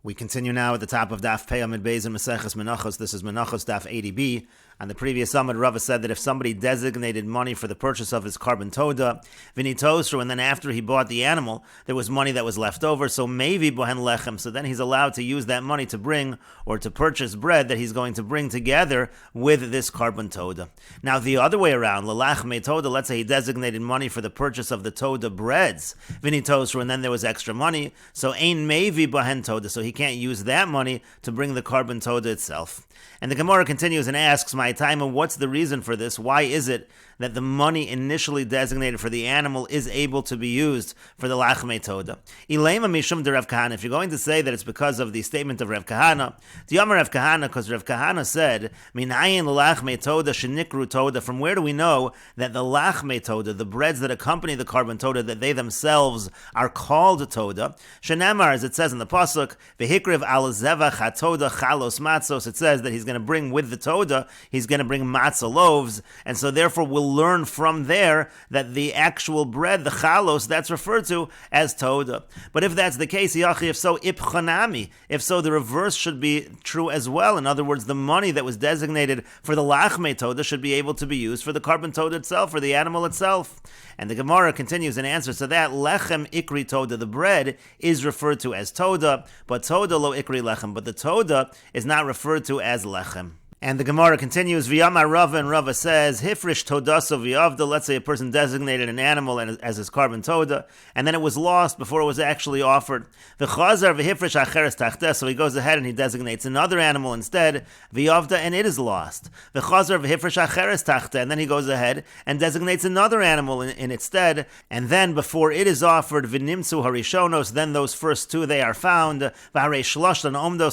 We continue now at the top of Daf 80b Daf and Meseches Menachos. This is Menachos Daf 80b. On the previous summit, Rava said that if somebody designated money for the purchase of his carbon toda, vinitosru, and then after he bought the animal, there was money that was left over, so maybe bohen lechem, so then he's allowed to use that money to bring or to purchase bread that he's going to bring together with this carbon toda. Now the other way around, lalach me toda, let's say he designated money for the purchase of the toda breads, vinitosru, and then there was extra money, so ein mevi bohen toda, so he can't use that money to bring the carbon toda itself. And the Gemara continues and asks, my time, what's the reason for this? Why is it that the money initially designated for the animal is able to be used for the lachmei toda? Ilema mishum de Rav Kahana. If you're going to say that it's because of the statement of Rav Kahana, the Yom Rav Kahana, because Rav Kahana said, minayin lachmei toda shenikru toda. From where do we know that the lachmei toda, the breads that accompany the carbon toda, that they themselves are called toda? Shenamar, as it says in the pasuk, vehikriv al zevach hatoda chalos matzos. It says that he's going to bring with the toda, he's going to bring matzah loaves, and so therefore we'll learn from there that the actual bread, the chalos, that's referred to as toda. But if that's the case, yachi, if so, ipchanami, if so, the reverse should be true as well. In other words, the money that was designated for the lachmei toda should be able to be used for the carbon toda itself, for the animal itself. And the Gemara continues in answer to that, lechem ikri toda, the bread is referred to as toda, but toda lo ikri lechem, but the toda is not referred to as lechem. And the Gemara continues, V'yamar Rava, and Rava says, Hifrish todaso v'yavda, let's say a person designated an animal as his carbon toda, and then it was lost before it was actually offered. V'chazar v'hifrish acheres tachteh, so he goes ahead and he designates another animal instead, v'yavda, and it is lost. V'chazar v'hifrish acheres tachteh, and then he goes ahead and designates another animal in its stead, and then before it is offered, v'nimtzu harishonos, then those first two they are found, v'harei shlosh and omdo,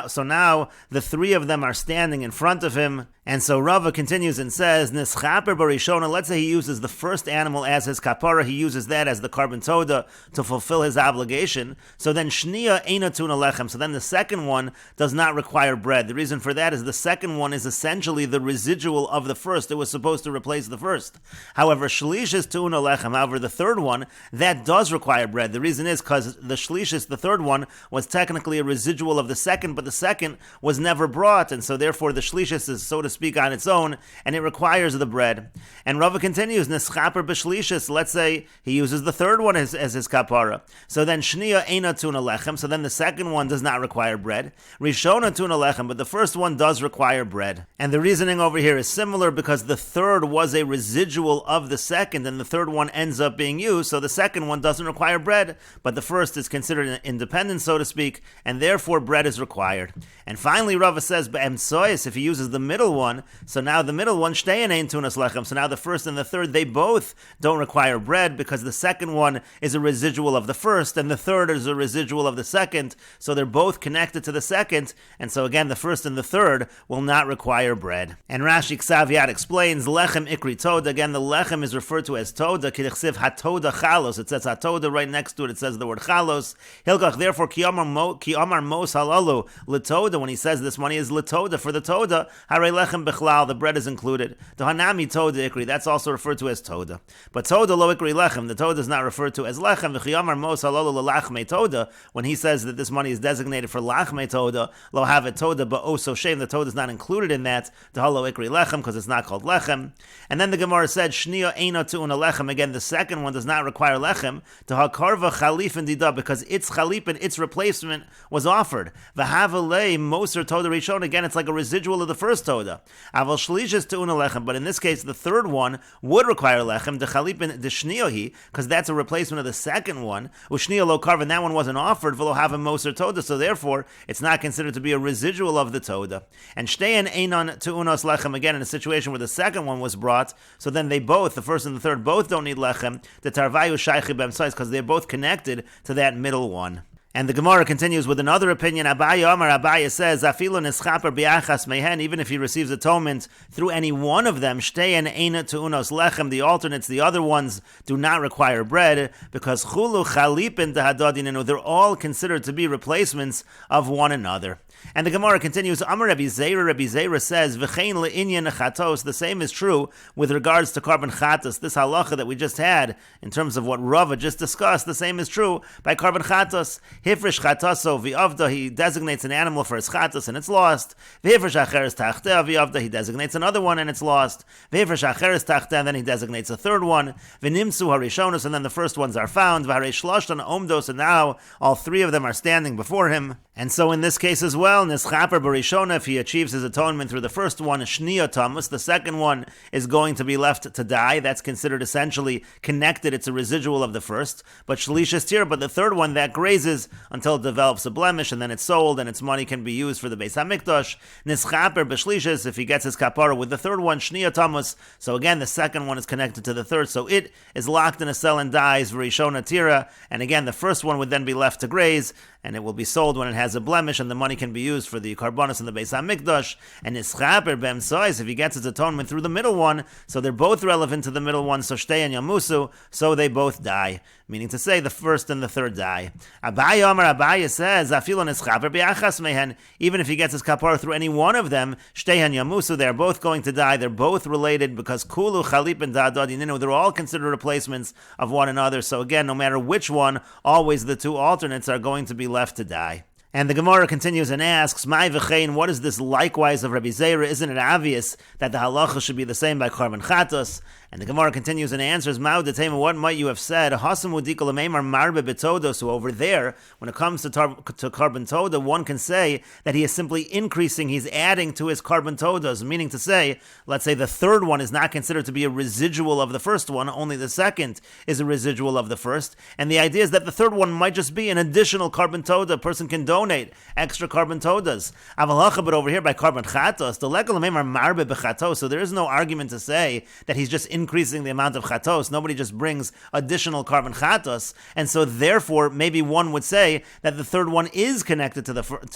so now the three of them are standing in front of him. And so Rava continues and says, Nischaper barishona, let's say he uses the first animal as his kapara, he uses that as the carbon toda to fulfill his obligation. So then shnia eina tuna lechem, so then the second one does not require bread. The reason for that is the second one is essentially the residual of the first. It was supposed to replace the first. However, shlish is tuna lechem, however the third one, that does require bread. The reason is because the shlishis, the third one, was technically a residual of the second, but the second was never brought, and so therefore the shlishis is, so to speak, on its own, and it requires the bread. And Rava continues, Nischaper b'shlishis, let's say he uses the third one as his kapara. So then shnia eina tuna lechem, so then the second one does not require bread. Rishona tuna lechem, but the first one does require bread. And the reasoning over here is similar because the third was a residual of the second, and the third one ends up being used, so the second one doesn't require bread, but the first is considered independent, so to speak, and therefore bread is required. And finally, Rava says, B'emtsois, if he uses the middle one, so now the middle one, shtein ein tunas lechem, so now the first and the third, they both don't require bread because the second one is a residual of the first and the third is a residual of the second, so they're both connected to the second, and so again the first and the third will not require bread. And Rashi Ksaviat explains, lechem ikri toda, again the lechem is referred to as toda, k'dichsiv hatoda chalos, it says hatoda right next to it, it says the word chalos, hilkach, therefore ki amar mos halalu letoda, when he says this money is letoda for the toda, harei lechem bichlal, the bread is included. The hanami toda ikri, that's also referred to as toda. But toda lo ikri lechem, the toda is not referred to as lechem. V'chiyamar mos halalu lachmei toda, when he says that this money is designated for lachmei toda, lo have it toda, but oh so shame, the toda is not included in that, the halo ikri lechem, because it's not called lechem. And then the Gemara said, shnia eina tu'una lechem, again the second one does not require lechem, to hakarva chalif and dida, because its chalip and its replacement was offered. V'havalei moser toda rishon, again it's like a residual of the first toda. Aval shlishis tu'una lechem, but in this case the third one would require lechem, the chalipin the shniohi, because that's a replacement of the second one. Ushnia lo karv, and that one wasn't offered, v'lo have a moser toda, so therefore it's not considered to be a residual of the toda. And shtein einon tu'unos lechem, again in a situation where the second one was brought, so then they both, the first and the third, both don't need lechem, the tarvayu shaychi b'emsais, because they're both connected to that middle one. And the Gemara continues with another opinion. Abaye says, Afilu nischaper biachas mehen, even if he receives atonement through any one of them, shtein eina tu'unos lechem, the alternates, the other ones, do not require bread, because chulu chalipin dehadodinenu, they're all considered to be replacements of one another. And the Gemara continues, Amar Rabbi Zera says, V'chein le'inyan chatos, the same is true with regards to carbon chatos. This halacha that we just had, in terms of what Rava just discussed, the same is true by carbon chatos. Hifrish chataso v'avda, he designates an animal for his chatas and it's lost. V'hifrish acheres tachtea v'avda, he designates another one and it's lost. V'hifrish acheres tachtea, and then he designates a third one. V'nimsu harishonos, and then the first ones are found. V'harei shloshtan omdos, and now all three of them are standing before him. And so in this case as well, nischaper barishona, if he achieves his atonement through the first one, shnia tamus, the second one is going to be left to die. That's considered essentially connected. It's a residual of the first. But shlish is tir, but the third one, that grazes until it develops a blemish, and then it's sold, and its money can be used for the Beis HaMikdash. Nischaper b'shlishis, if he gets his kapara with the third one, shnia tamus. So again, the second one is connected to the third, so it is locked in a cell and dies, v'rishona tira. And again, the first one would then be left to graze, and it will be sold when it has a blemish, and the money can be used for the karbanos and the Beis HaMikdash. And nischaper b'emsois, if he gets his atonement through the middle one, so they're both relevant to the middle one, so shtei and yamusu, so they both die. Meaning to say, the first and the third die. Abaye says, afilo nischaper b'achas mehen, even if he gets his kapar through any one of them, shtei and yamusu, they're both going to die. They're both related because kulu chalip and dadad, they're all considered replacements of one another. So again, no matter which one, always the two alternates are going to be left to die. And the Gemara continues and asks, Mai v'chein, what is this likewise of Rabbi Zera? Isn't it obvious that the halacha should be the same by karban chatos? And the Gemara continues and answers, Ma'u detema, what might you have said? Hasamu dikol ameimar marbe betodo. So over there, when it comes to karban toda, one can say that he is simply increasing, he's adding to his karban todas, meaning to say, let's say the third one is not considered to be a residual of the first one, only the second is a residual of the first. And the idea is that the third one might just be an additional karban toda. A person can donate extra karban todas. Avalacha, but over here by karban chatos, the lekol ameimar marbe bechatos, so there is no argument to say that he's just increasing the amount of chatos. Nobody just brings additional karban chatos, and so therefore maybe one would say that the third one is connected to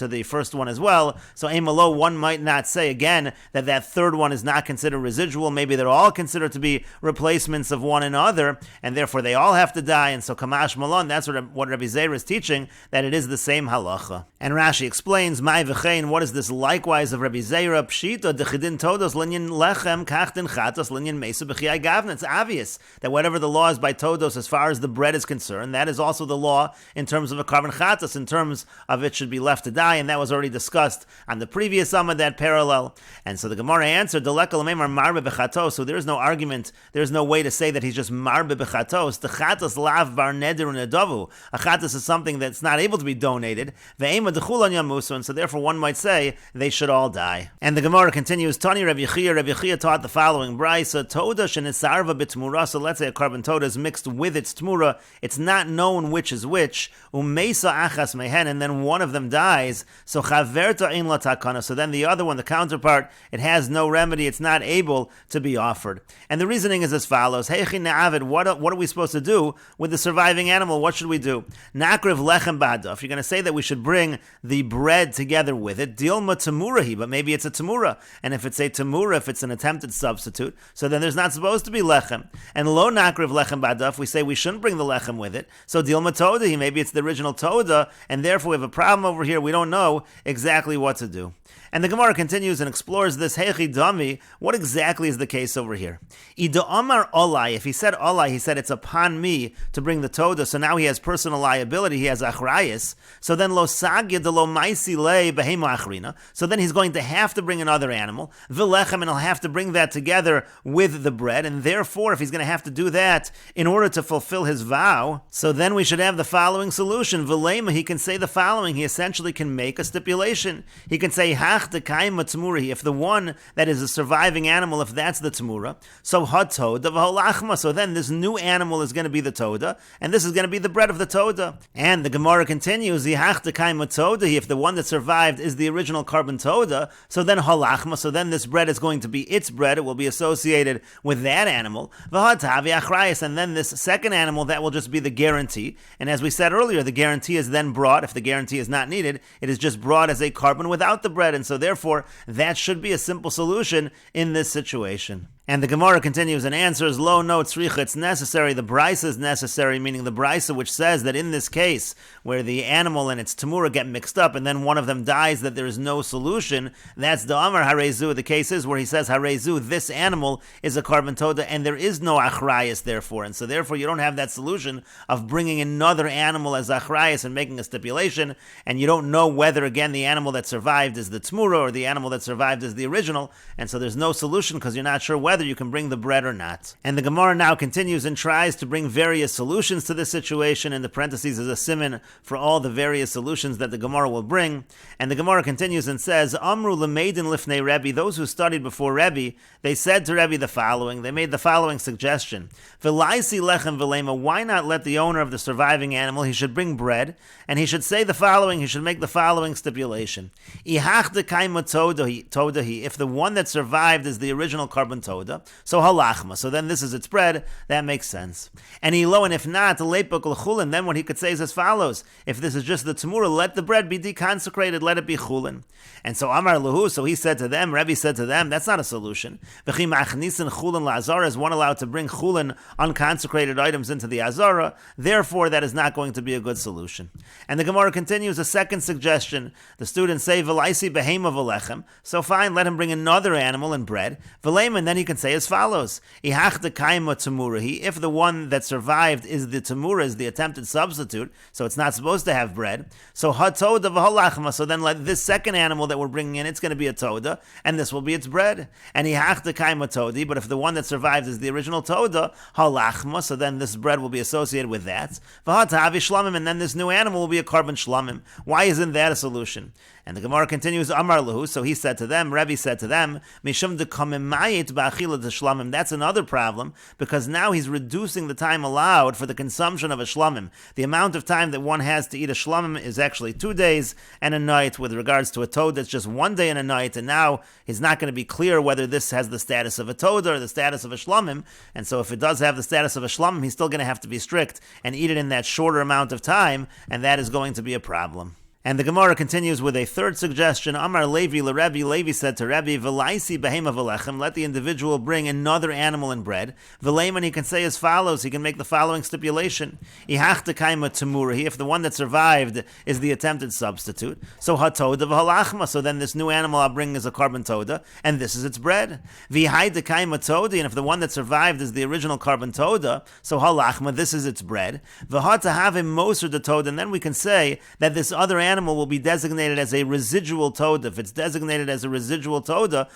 the first one as well. So emalo, one might not say again that third one is not considered residual. Maybe they're all considered to be replacements of one another, and therefore they all have to die. And so kamash malon, that's what Rabbi Zera is teaching, that it is the same halacha. And Rashi explains, Mai v'chein, what is this likewise of Rabbi Zera? Pshita dechidin todos linyan lechem kachtin chatos linyan mesa b'chiyai gavna. It's obvious that whatever the law is by todos as far as the bread is concerned, that is also the law in terms of a karban chatos, in terms of it should be left to die, and that was already discussed on the previous Amud, that parallel. And so the Gemara answered, Delekal ameimar marbe b'chatos, so there is no argument, there is no way to say that he's just marbe b'chatos. The chatos lav bar neder unedavu. A chatos is something that's not able to be donated. Ve'ema dechulan yamusu, and so therefore one might say they should all die. And the Gemara continues, Tani Rabbi Chia taught the following brisa, Toda shenisarva b'tmura, so let's say a karban toda is mixed with its tmura, it's not known which is which, umesa achas mehen, and then one of them dies, so chaverta ein la takana, so then the other one, the counterpart, it has no remedy, it's not able to be offered. And the reasoning is as follows, Heichi ne'avid, what are we supposed to do with the surviving animal? What should we do? Nakriv lechem b'adaf, you're going to say that we should bring the bread together with it, dilma tamurahi, but maybe it's a tamura, and if it's a tamura, if it's an attempted substitute, so then there's not supposed to be lechem. And lo nakriv lechem b'adaf, we say we shouldn't bring the lechem with it, so dilma todahi, maybe it's the original toda, and therefore we have a problem over here, we don't know exactly what to do. And the Gemara continues and explores this heichi dami, what exactly is the case over here? Ida amar olai, if he said olai, he said it's upon me to bring the toda, so now he has personal liability, he has achrayis, so then lo sagya de lo maisi le behema achrina, so then he's going to have to bring another animal, v'lechem, and he'll have to bring that together with the bread, and therefore if he's going to have to do that in order to fulfill his vow, so then we should have the following solution, v'lema, he can say the following, he essentially can make a stipulation, he can say hach de kaima tamurahi, if the one that is a surviving animal, if that's the tamura, so hatoda v'holachma, so then this new animal is going to be the toda, and this is going to be the bread of the toda. And the Gemara continues, hach de kaima toda, if the one that survived is the original karban toda, so then holachma, so then this bread is going to be its bread, it will be associated with that animal, v'hatavi achrayis, and then this second animal, that will just be the guarantee. And as we said earlier, the guarantee is then brought, if the guarantee is not needed, it is just brought as a karban without the bread, and so therefore that should be a simple solution in this situation. And the Gemara continues and answers, Lo no tzricha, it's necessary, the brisa is necessary, meaning the brisa which says that in this case, where the animal and its tamura get mixed up and then one of them dies, that there is no solution, that's the Amar Harezu. The case is where he says, Harezu, this animal is a carbon toda, and there is no achrayas therefore, and so therefore you don't have that solution of bringing another animal as achrayas and making a stipulation, and you don't know whether, again, the animal that survived is the tamura or the animal that survived is the original, and so there's no solution because you're not sure whether you can bring the bread or not. And the Gemara now continues and tries to bring various solutions to this situation. In the parentheses is a siman for all the various solutions that the Gemara will bring. And the Gemara continues and says, Amru lemeidin lifnei Rebbe, those who studied before Rebbe, they said to Rebbe the following, they made the following suggestion. V'laisi lechem v'lema, why not let the owner of the surviving animal, he should bring bread, and he should say the following, he should make the following stipulation. Ihach dekaima todahi, if the one that survived is the original carbon toda, so halachma, so then this is its bread, that makes sense. And ilo, and if not, lepok l'chulin, then what he could say is as follows, if this is just the tamura, let the bread be deconsecrated, let it be chulin. And so Amar Lahu, so he said to them, Rebbe said to them, that's not a solution. V'chi machnisin chulin la'azara, is one allowed to bring chulin, unconsecrated items into the azara, therefore that is not going to be a good solution. And the Gemara continues a second suggestion. The students say, v'laisi behema v'lechem, so fine, let him bring another animal and bread, v'leim, and then he can say as follows, Ihach dekaima tamurahi, if the one that survived is the tamura, is the attempted substitute, so it's not supposed to have bread, so hatoda v'halachma, so then let this second animal that we're bringing in, it's going to be a toda, and this will be its bread. And ihach dekaima todi, but if the one that survived is the original toda, halachma, so then this bread will be associated with that, v'hatavi shlamim, and then this new animal will be a carbon shlamim. Why isn't that a solution? And the Gemara continues, Amar Lahu, so he said to them, Rebbe said to them, Mishum dekamemayit ba'achila d'shlamim, that's another problem, because now he's reducing the time allowed for the consumption of a shlamim. The amount of time that one has to eat a shlamim is actually 2 days and a night. With regards to a toad, that's just 1 day and a night, and now it's not going to be clear whether this has the status of a toad or the status of a shlamim, and so if it does have the status of a shlamim, he's still going to have to be strict and eat it in that shorter amount of time, and that is going to be a problem. And the Gemara continues with a third suggestion. Amar Levi l'Rebbe, Levi said to Rebbe, V'laisi behema v'lechem, let the individual bring another animal and bread. V'leiman, he can say as follows, he can make the following stipulation. Ihach dekaima tamurahi, if the one that survived is the attempted substitute, so hatoda v'halachma, so then this new animal I'll bring is a carbon toda, and this is its bread. V'hai dekaima todi, and if the one that survived is the original carbon toda, so halachma, this is its bread. V'hatahavim moser de toda, and then we can say that this other animal will be designated as a residual toda. If it's designated as a residual toda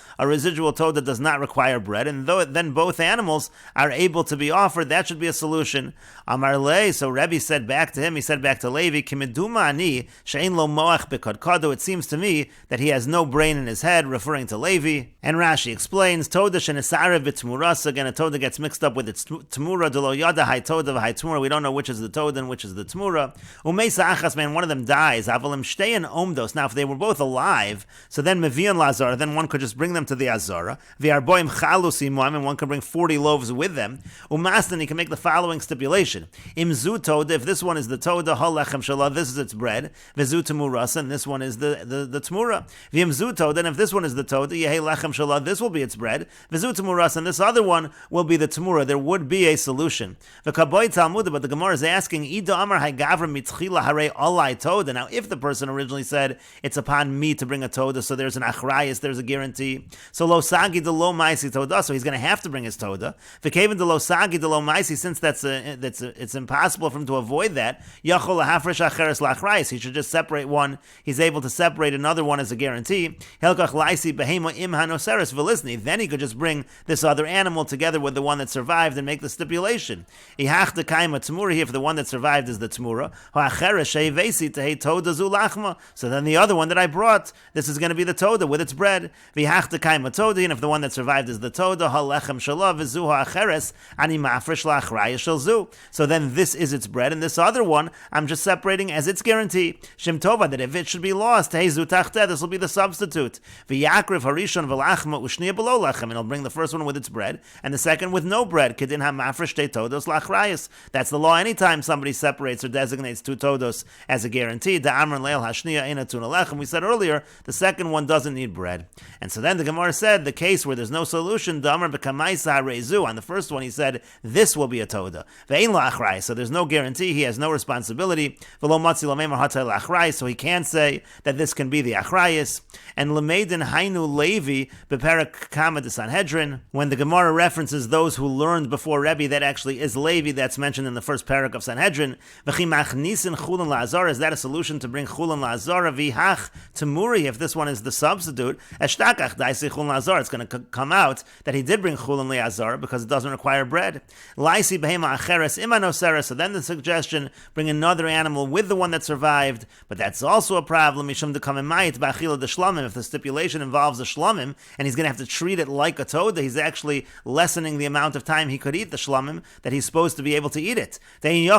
does not require bread, and then both animals are able to be offered, that should be a solution. Amar Le, so Rebbe said back to him, he said back to Levi, Kimeduma ani she'ein lo moach bekadkado, it seems to me that he has no brain in his head, referring to Levi. And Rashi explains, Toda shenesarev b'tmuras, again a toda gets mixed up with its tmura, delo yada hai toda v'hai tmura, we don't know which is the toda and which is the tmura. Umeisa achas, man, one of them dies, omdos. Now, if they were both alive, so then mevian lazara, then one could just bring them to the azara. V'arboim chalusim, and one could bring 40 loaves with them. Umastan, he can make the following stipulation: Imzu toda, if this one is the toda, halechem shalah, this is its bread. V'zu tamurasa, and this one is the tmura. V'imzu toda, and if this one is the toda, yehei lechem shalah, this will be its bread. V'zu tamurasa, and this other one will be the tmura. There would be a solution. V'kaboy Talmud, but the Gemara is asking, Ida amar haygavra mitchila harei alai toda. Now, if the person originally said it's upon me to bring a toda, so there's an achrayas, there's a guarantee. So lo sagi de lo maisi toda, so he's going to have to bring his toda. V'keven de lo sagi de lo maisi, since it's impossible for him to avoid that. Yachol lahafresh acheres lachrayas, he should just separate one. He's able to separate another one as a guarantee. Helkach laisi behema im hanoseres v'lizni, then he could just bring this other animal together with the one that survived and make the stipulation. Ihach de kaima tmura, if the one that survived is the tmura, ha'acheres sheivesi tehei toda zu lachma, so then the other one that I brought, this is going to be the toda with its bread. V'hach dekaima toda, and if the one that survived is the toda, halechem shalav v'zu ha'acheres ani mafresh la'achraya shel zu. So then this is its bread, and this other one I'm just separating as its guarantee. Shem tova, that if it should be lost, hey zu tachteh, this will be the substitute. V'yakriv harishon v'lachma ushniya below lachem, and he'll bring the first one with its bread, and the second with no bread. Kedin ha'mafresh te todos la'achrayas. That's the law. Anytime somebody separates or designates two todos as a guarantee, the amr Amar Leil Hashniya Eina Tuna Lechem. We said earlier, the second one doesn't need bread. And so then the Gemara said, the case where there's no solution, Damar B'Kamaisa Rezu. On the first one, he said, this will be a Toda. Ve'ein La'achrai. So there's no guarantee, he has no responsibility. V'lo Matzi L'meimar Hatay La'achrai. So he can't say that this can be the Achrayis. And L'meidin Hainu Levi B'Perek Kama de Sanhedrin. When the Gemara references those who learned before Rebbe, that actually is Levi, that's mentioned in the first parak of Sanhedrin. V'chi machnisin chulin la'azara. Is that a solution to bring chulin la'azara? V'hach temuri, if this one is the substitute, eshtakach daisi chulin la'azara. It's going to come out that he did bring chulin la'azara because it doesn't require bread. Laisi behema acheres imanosera. So then the suggestion, bring another animal with the one that survived, but that's also a problem. Mishum dekamemayit ba'achila de shlamim. If the stipulation involves a shlamim, and he's going to have to treat it like a toda, he's actually lessening the amount of time he could eat the shlamim, that he's supposed to be able to eat it. He's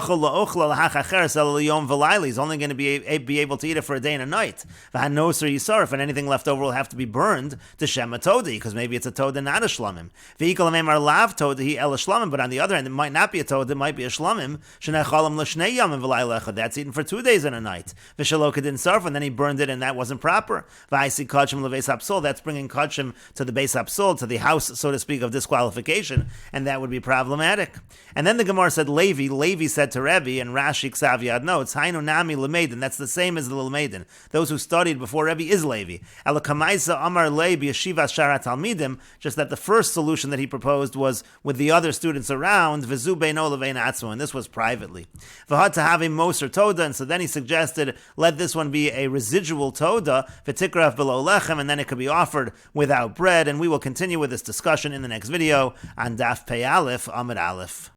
only going to be able to eat it for a day and a night. If anything left over will have to be burned to Shema Todi, because maybe it's a Toda, not a Shlamim. But on the other hand, it might not be a Toda, it might be a Shlamim. That's eaten for 2 days and a night. And then he burned it and that wasn't proper. That's bringing Kachim to the Beis Hapsul, to the house, so to speak, of disqualification, and that would be problematic. And then the Gemara said, Levi said to Rebbe, and Rashi Ksav Yad notes, Hainu Nami Lemeidin, that's the same as the Lemeidin. Those who studied before Rebbe is Levi. Elakamaisa Amar Le B'Yeshivas Sharat Talmidim, just that the first solution that he proposed was with the other students around, V'zu Beino Levein Atzmo, and this was privately. V'had to have a Moser Toda, and so then he suggested, let this one be a residual Toda, V'tikraf below Lechem, and then it could be offered without bread, and we will continue with this discussion in the next video on Daf Pei Aleph Amud Aleph.